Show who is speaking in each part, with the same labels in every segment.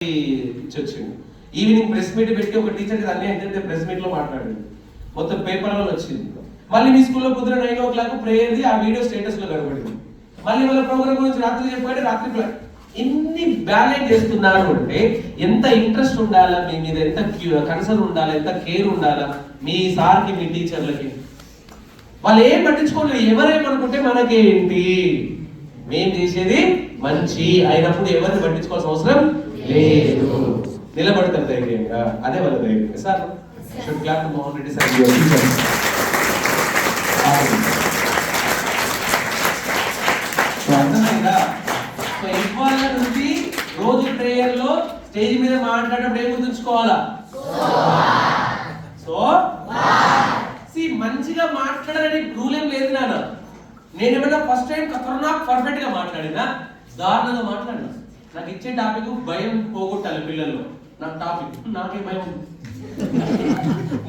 Speaker 1: ఇచ్చొచ్చింది. Evening press meet పెట్టి ఒక teacher అన్ని ఏంటంటే ప్రెస్ మీట్ లో మాట్లాడింది, మొత్తం పేపర్లలో వచ్చింది. మళ్ళీ మీ స్కూల్లో పొద్దున 9 o'clock ప్రేయర్ది ఆ వీడియో స్టేటస్ లో కనబడింది. మళ్ళీ వాళ్ళ ప్రోగ్రామ్ గురించి రాత్రి చెప్పాడు, రాత్రి ఎన్ని బ్యాలెన్స్ చేస్తున్నారు అంటే ఎంత ఇంట్రెస్ట్ ఉండాలా మీ మీద, ఎంత కన్సర్న్ ఉండాలా, ఎంత కేర్ ఉండాలా మీ సార్కి మీ టీచర్లకి. వాళ్ళు ఏం పట్టించుకోలేదు, ఎవరేమనుకుంటే మనకేంటి, మేం చేసేది మంచి అయినప్పుడు ఎవరిని పట్టించుకోవాల్సిన అవసరం లేదు. నిలబడతారు ధైర్యంగా, అదే వాళ్ళ ధైర్యం. Sir should clap to Mohan Reddy sir. అర్థమైందా? సో ఇవాళ నుంచి రోజు ప్రేయర్ లో స్టేజ్ మీద మాట్లాడేటప్పుడు ఏం గుర్తుంచుకోవాలా? సో మంచిగా మాట్లాడాలని రూల్ ఏం లేదు నాన్న. నేనేమైనా ఫస్ట్ టైం ఖతర్నాక్ పర్ఫెక్ట్ గా మాట్లాడినా, దారుణంగా మాట్లాడినా. నాకు ఇచ్చే టాపిక్ భయం పోగొట్టాలి పిల్లల్లో. నాకు టాపిక్ నాకే భయం.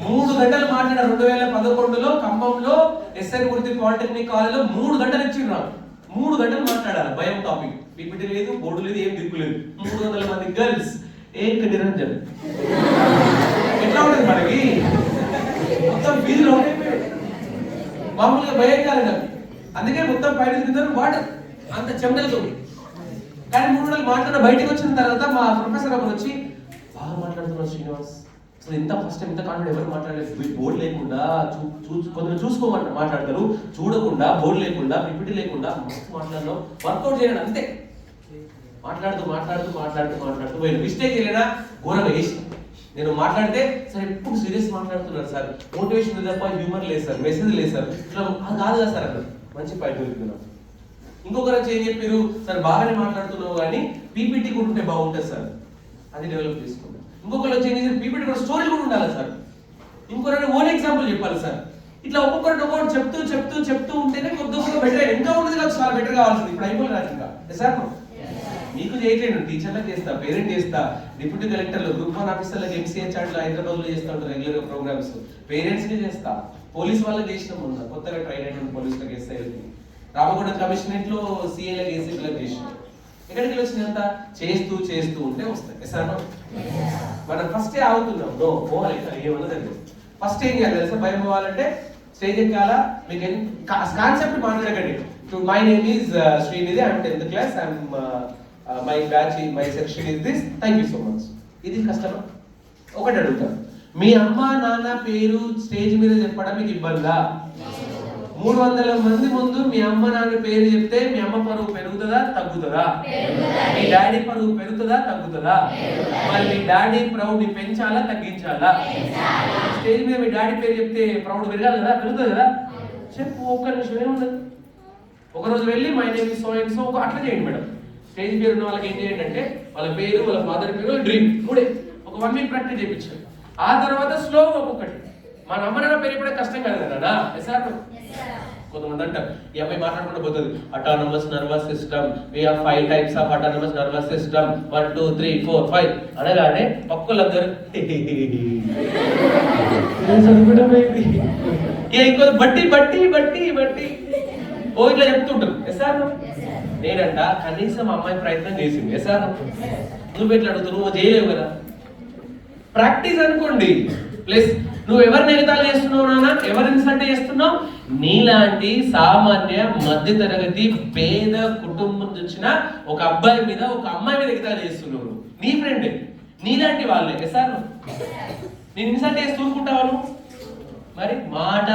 Speaker 1: 3 గంటలు మాట్లాడా 2011లో ఖమ్మంలో ఎస్ఎన్ మూర్తి పాలిటెక్నిక్ కాలేజ్లో 3 గంటలు ఇచ్చిండ్రు నాకు. 3 గంటలు మాట్లాడాలి భయం టాపిక్. పీపీటీ లేదు, బోర్డు లేదు, ఏం దిక్కు లేదు. 300 మంది గర్ల్స్ ఏక నిరంజన్. ఎట్లా ఉంటుంది మనకి? మొత్తం వీధిలో మామూలుగా భయం కాలేదు నాకు. అందుకే మొత్తం పైన తిరుగుతారు వాటర్ అంత చెమటలతో. కానీ 3 గంటలు మాట్లాడ బయటకు వచ్చిన తర్వాత మా ప్రొఫెసర్ ఒకరు వచ్చి, బాగా మాట్లాడుతున్నారు శ్రీనివాస్, అసలు ఇంత ఫస్ట్ టైం ఇంత కాన్ఫిడెంట్ ఎవరు మాట్లాడలేదు, బోర్డు లేకుండా కొంచెం చూసుకోమంట మాట్లాడతారు, చూడకుండా బోర్డు లేకుండా పిపిటి లేకుండా మస్తు మాట్లాడడం, వర్కౌట్ చేయడం అంతే. మాట్లాడుతూ మాట్లాడుతూ మాట్లాడుతూ మాట్లాడుతూ పోయిన మిస్టేక్ చేయలేనా ఘోరంగా వేసి. నేను మాట్లాడితే సార్ ఎప్పుడు సీరియస్ మాట్లాడుతున్నారు సార్, మోటివేషన్ తప్ప హ్యూమర్ లేదు సార్, మెసేజ్ లేదు సార్, ఇట్లా అది కాదు కదా సార్ అన్నారు. మంచి పాయింట్ దొరుకుతున్నాను. ఇంకొకరు వచ్చి ఏం చెప్పారు, సార్ బాగానే మాట్లాడుతున్నావు కానీ పీపీటీ కూడా ఉంటే బాగుంటుంది సార్, అది డెవలప్ చేసుకున్నాను. ఇంకొకరు వచ్చి ఏం చేశారు, పీపీటీ కూడా స్టోరీ కూడా ఉండాలి సార్, ఇంకొకరు ఓన్ ఎగ్జాంపుల్ చెప్పాలి సార్. ఇట్లా ఒక్కొక్కటి చెప్తూ చెప్తూ చెప్తూ ఉంటేనే కొద్దిగా బెటర్, ఇంకా ఉన్నది నాకు చాలా బెటర్ కావాల్సింది. ఇప్పుడు అయిపోలేదు ఇంకా సార్. మీకు చేయట్లేదు, టీచర్లకు చేస్తా, పేరెంట్ చేస్తా, డిప్యూటీ కలెక్టర్లు, గ్రూప్ 1 ఆఫీసర్లకు ఎంసీహెచ్ చార్ట్లో హైదరాబాద్లో చేస్తూ ఉంటారు రెగ్యులర్ ప్రోగ్రామ్స్. పేరెంట్స్ కి చేస్తా, పోలీస్ వాళ్ళకి చేసినాం మొన్న కొత్తగా ట్రైన్ అయిన పోలీసులకు ఎస్ఐ, రామగుండం కమిషనరేట్ లో సిఐలకు ఏసీపీలకు చేసినాం. ఎక్కడికి వచ్చినంత చేస్తూ చేస్తూ ఉంటే వస్తాయి సార్. మనం ఫస్ట్ ఆగుతున్నాం, నో పోవాలి ఏమన్నదండి. ఫస్ట్ ఏం చేయాలి తెలుసా? భయం పోవాలంటే స్టేజ్ ఎక్కాలా. మీకు కాన్సెప్ట్ మాట్లాడకండి. My name is Srinidhi, I'm 10th class, my batch my section is this, thank you so much. ఇది కష్టమా? ఒకటి అడుగుతాను, మీ అమ్మ నాన్న పేరు స్టేజ్ మీద చెప్పడం మీకు ఇబ్బందా? 300 మంది ముందు మీ అమ్మ నాన్న పేరు చెప్తే మీ అమ్మ పరువు పెరుగుతుందా తగ్గుతుందా? మీ డాడీ పరువు పెరుగుతుందా తగ్గుతుందా? మరి మీ డాడీ ప్రౌడ్ ని పెంచాలా తగ్గించాలా? స్టేజ్ మీద మీ డాడీ పేరు చెప్తే ప్రౌడ్ పెరగాలి కదా, పెరుగుతుంది కదా. చెప్పు, ఒక్క నిమిషం ఏముండదు. ఒకరోజు వెళ్ళి my name is so and so అట్లా చేయండి మేడం. స్టేజ్ పేరు ఉన్న వాళ్ళకి ఏం చేయండి అంటే వాళ్ళ పేరు, వాళ్ళ ఫాదర్ పేరు, డ్రీమ్ మూడే ఒక 1 week ప్రాక్టీస్ చేయించాలి. ఆ తర్వాత స్లోగా ఒక్కొక్కటి. మన అమ్మ నాన్న పేరు ఇప్పుడే కష్టం కాదు కదా సార్. కొంతమంది అంటారు, ఈ అమ్మాయి మాట్లాడకుండా పోతుంది, autonomous nervous system, we have 5 types of autonomous nervous system, 1 2 3 4 5 అనగానే పక్కలందరూ ఇంకో బట్టి బట్టి బట్టి బట్టి ఓ ఇట్లా చెప్తుంటారు. సార్ నేనంట కనీసం అమ్మాయి ప్రయత్నం చేసింది సార్. నువ్వు ఎట్లా అడుగుతావు, నువ్వు చేయలేవు కదా. ప్రాక్టీస్ అనుకోండి. ప్లస్ నువ్వు ఎవరిని ఎగతాళి చేస్తున్నావు నాన్న, ఎవరిని ఇన్సల్ట్ చేస్తున్నావు? నీలాంటి సామాన్య మధ్య తరగతి పేద కుటుంబం నుంచి వచ్చిన ఒక అబ్బాయి మీద ఒక అమ్మాయి మీద ఎగతాళి చేస్తున్నావు. నీ ఫ్రెండే, నీలాంటి వాళ్ళే సార్. నేను ఇన్సల్ట్ చేసి తూరుకుంటావాను మరి మాట